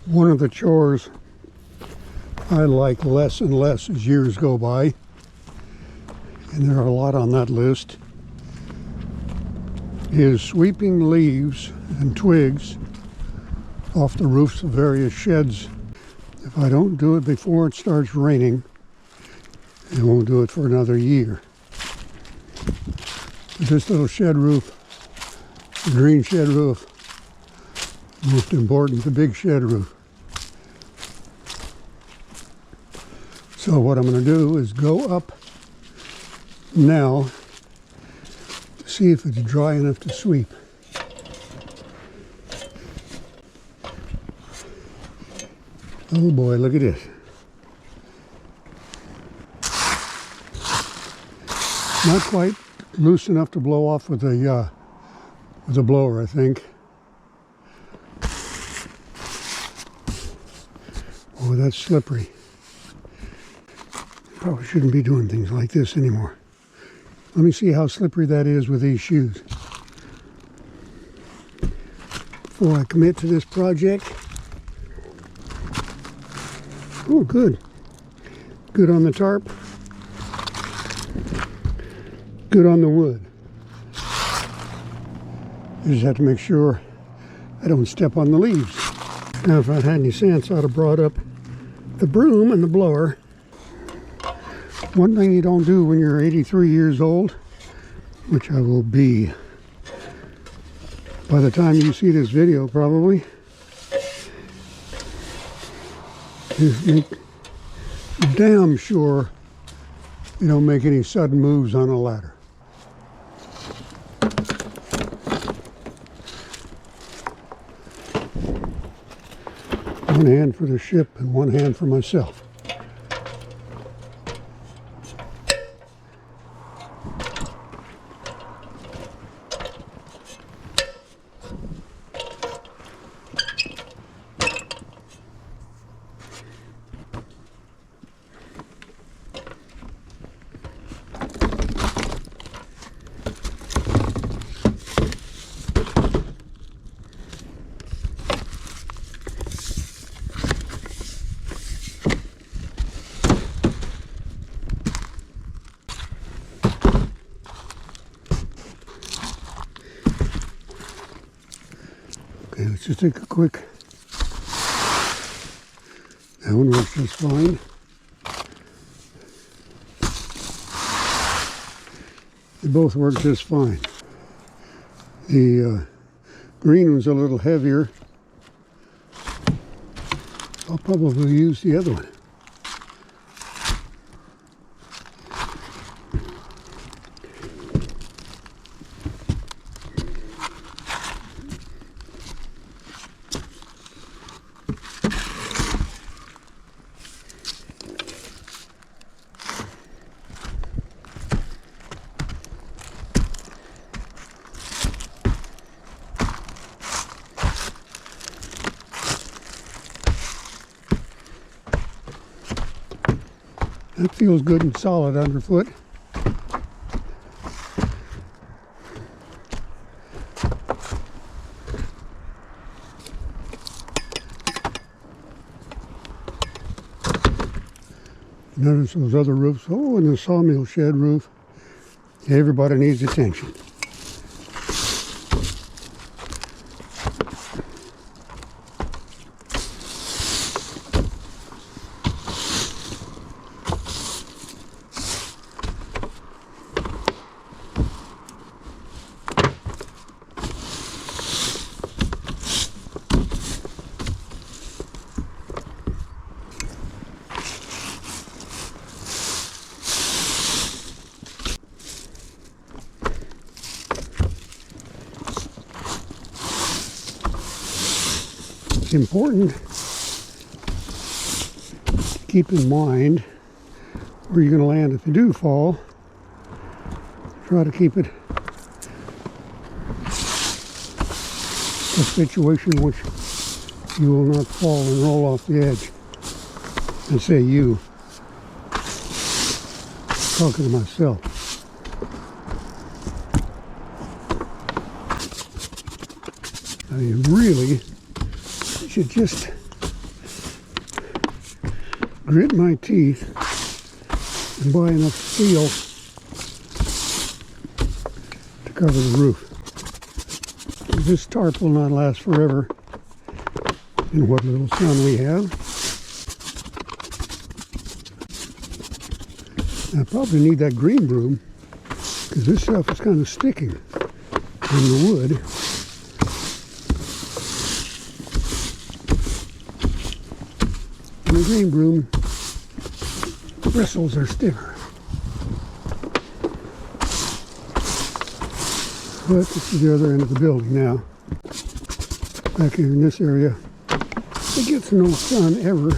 One of the chores I like less and less as years go by, and there are a lot on that list, is sweeping leaves and twigs off the roofs of various sheds. If I don't do it before it starts raining, I won't do it for another year. But this little shed roof, the green shed roof, most important, the big shed roof. So what I'm going to do is go up now to see if it's dry enough to sweep. Oh boy, look at this. Not quite loose enough to blow off with a blower, I think. Oh, that's slippery. Probably shouldn't be doing things like this anymore. Let me see how slippery that is with these shoes before I commit to this project. Oh, good. Good on the tarp. Good on the wood. I just have to make sure I don't step on the leaves. Now, if I'd had any sense, I'd have brought up the broom and the blower. One thing you don't do when you're 83 years old, which I will be by the time you see this video probably, is make damn sure you don't make any sudden moves on a ladder. One hand for the ship and one hand for myself. Okay, let's just take a quick. That one works just fine. They both work just fine. The green one's a little heavier. I'll probably use the other one. That feels good and solid underfoot. Notice those other roofs. Oh, and the sawmill shed roof. Everybody needs attention. It's important to keep in mind where you're going to land if you do fall. Try to keep it a situation in which you will not fall and roll off the edge. And say you. Talking to myself. I mean, really, you should just grit my teeth and buy enough steel to cover the roof. This tarp will not last forever in what little sun we have. I probably need that green broom because this stuff is kind of sticking in the wood. And the green broom bristles are stiffer. But this is the other end of the building now. Back here in this area, it gets no sun ever.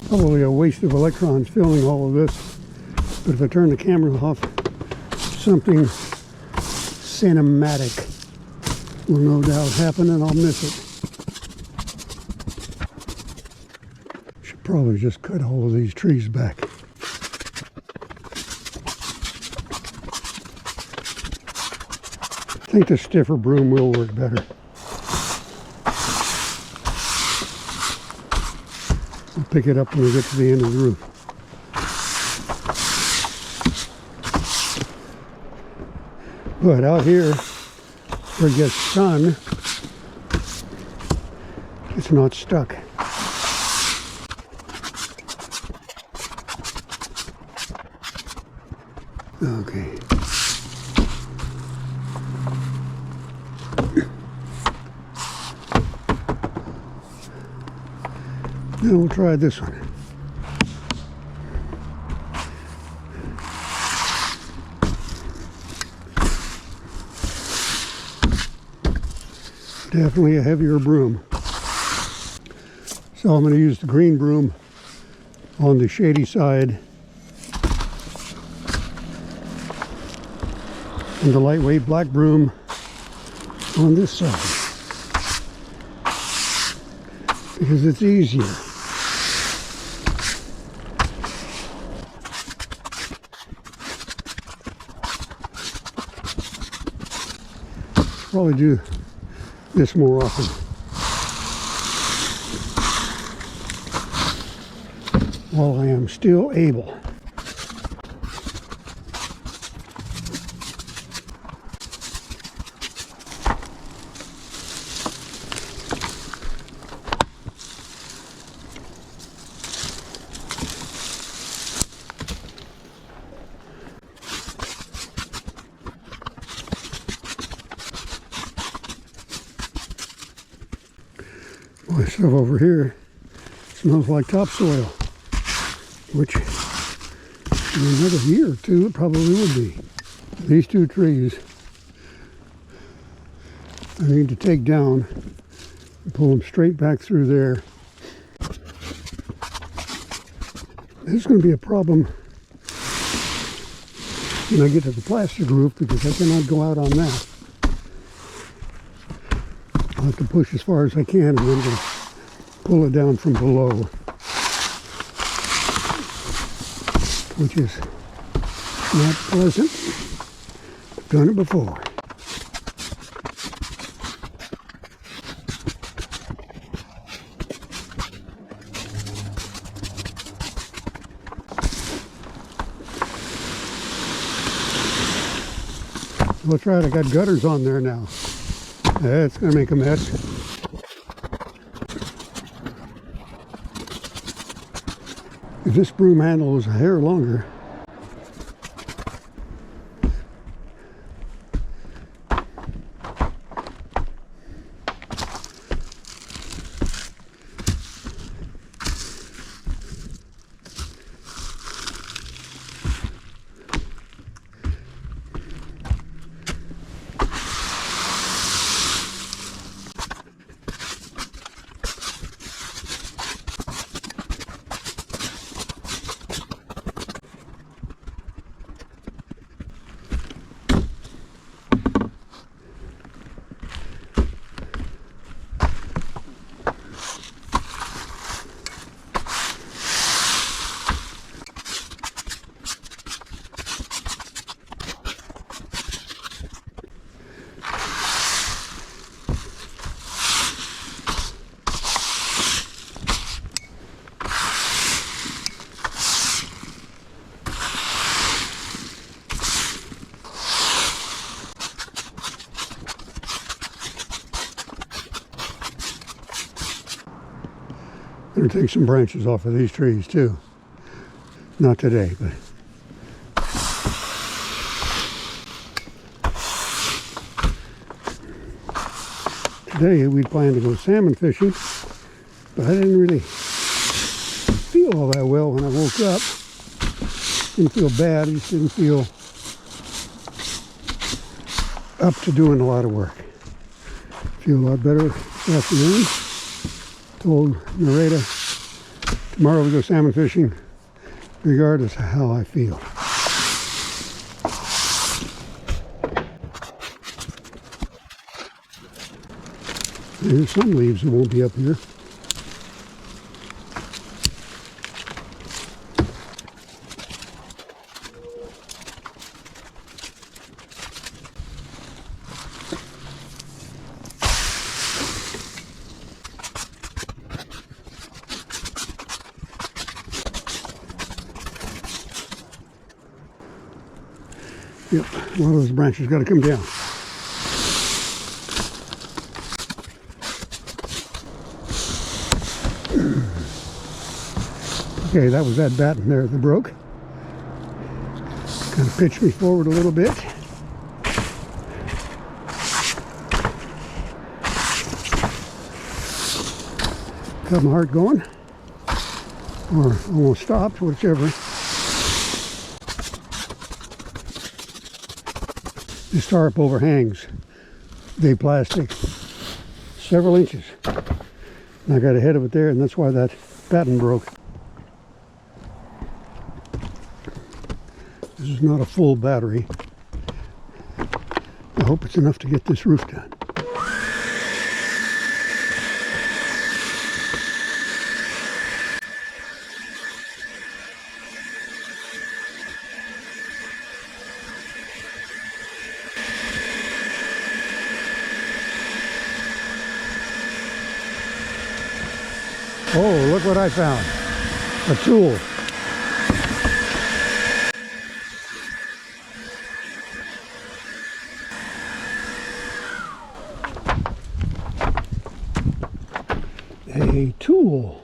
Probably a waste of electrons filming all of this. But if I turn the camera off, something cinematic will no doubt happen and I'll miss it. Should probably just cut all of these trees back. I think the stiffer broom will work better. I'll pick it up when we get to the end of the roof. But out here, where it gets sun, it's not stuck. Okay. Now we'll try this one. Definitely a heavier broom. So I'm going to use the green broom on the shady side and the lightweight black broom on this side because it's easier. Probably do this more often. While I am still able. My stuff over here smells like topsoil, which in another year or two it probably would be. These two trees I need to take down and pull them straight back through there. This is going to be a problem when I get to the plastic roof because I cannot go out on that. I'll have to push as far as I can and then just pull it down from below, which is not pleasant. I've done it before. That's right, I got gutters on there now. That's going to make a mess. If this broom handle was a hair longer, I'm going to take some branches off of these trees too. Not today, but today we'd planned to go salmon fishing, but I didn't really feel all that well when I woke up. Didn't feel bad, I just didn't feel up to doing a lot of work. Feel a lot better this afternoon. Told Narita tomorrow we go salmon fishing regardless of how I feel. There's some leaves that won't be up here. Yep, one of those branches got to come down. Okay, that was that batten there that broke. Kind of pitched me forward a little bit. Got my heart going, or almost stopped, whichever. This tarp overhangs the plastic several inches. And I got ahead of it there, and that's why that batten broke. This is not a full battery. I hope it's enough to get this roof done. Oh, look what I found. A tool. A tool.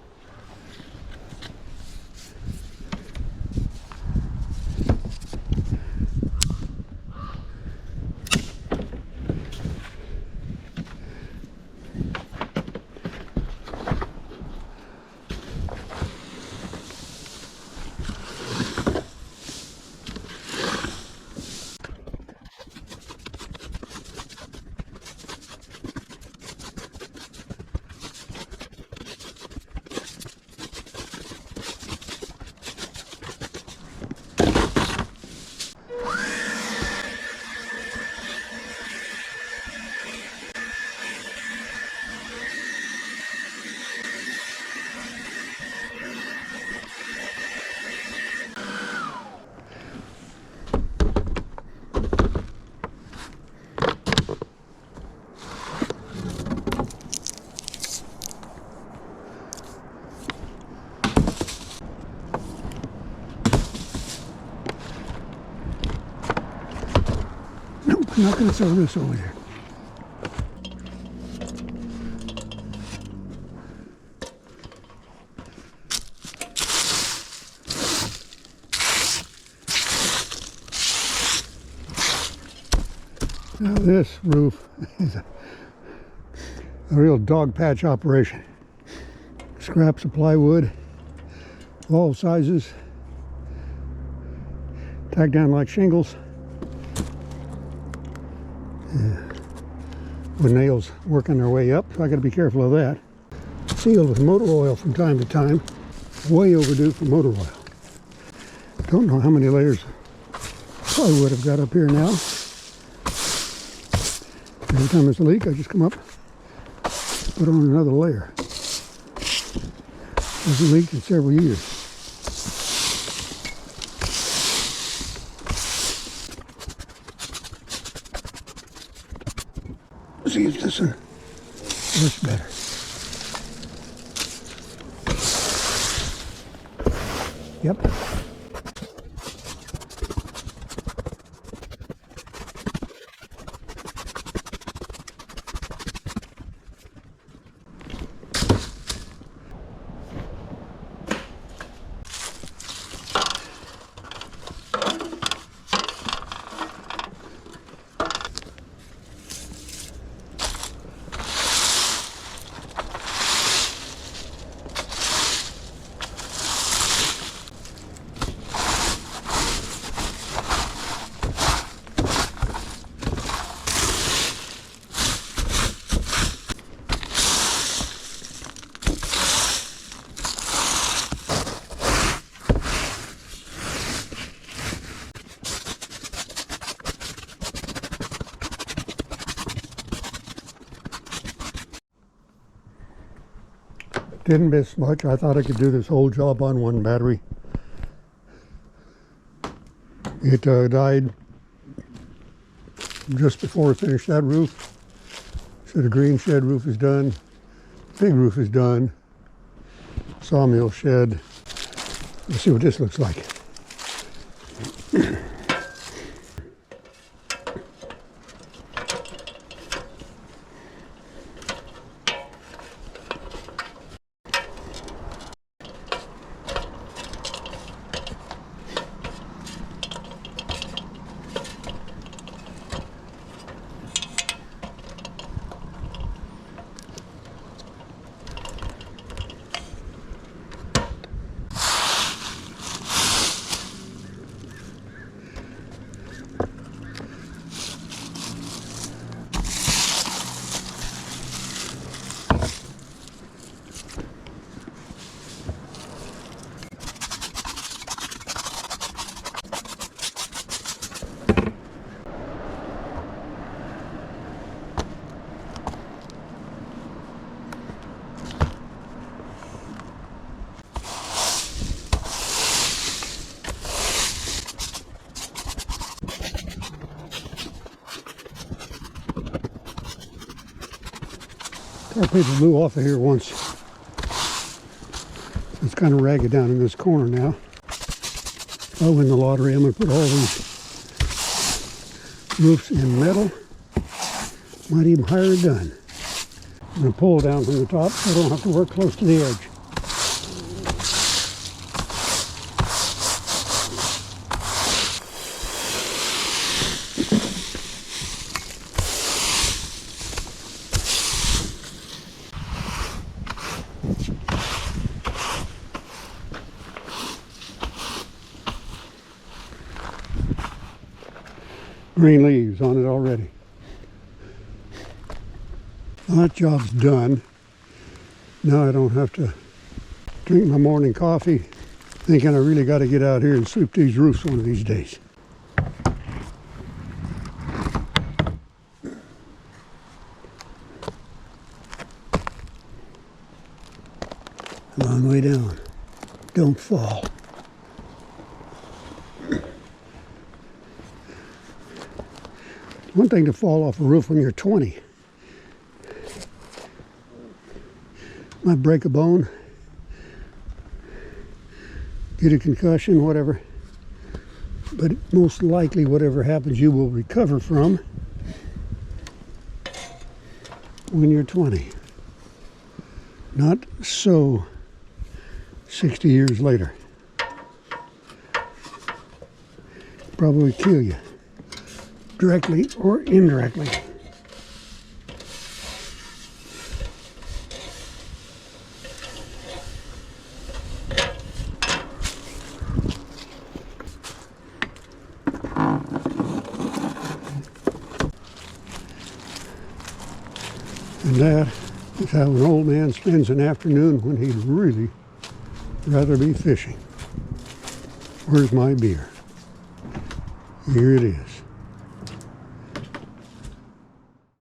I'm not going to throw this over here. Now this roof is a real dog patch operation. Scraps of plywood, all sizes, tacked down like shingles. With nails working their way up, so I got to be careful of that. Sealed with motor oil from time to time. Way overdue for motor oil. Don't know how many layers plywood I've got up here now. Every time there's a leak, I just come up, put on another layer. Hasn't leaked in several years. See if this one works better. Yep. Didn't miss much. I thought I could do this whole job on one battery. It died just before I finished that roof. So the green shed roof is done. Big roof is done. Sawmill shed. Let's see what this looks like. Tar paper blew off of here once. It's kind of ragged down in this corner now. If I win the lottery, I'm going to put all these roofs in metal. Might even hire it done. I'm going to pull down from the top so I don't have to work close to the edge. Green leaves on it already. Well, that job's done. Now I don't have to drink my morning coffee thinking I really got to get out here and sweep these roofs one of these days. Long way down. Don't fall. One thing to fall off a roof when you're 20. Might break a bone, get a concussion, whatever. But most likely whatever happens you will recover from when you're 20. Not so 60 years later. Probably kill you. Directly or indirectly. And that is how an old man spends an afternoon when he'd really rather be fishing. Where's my beer? Here it is.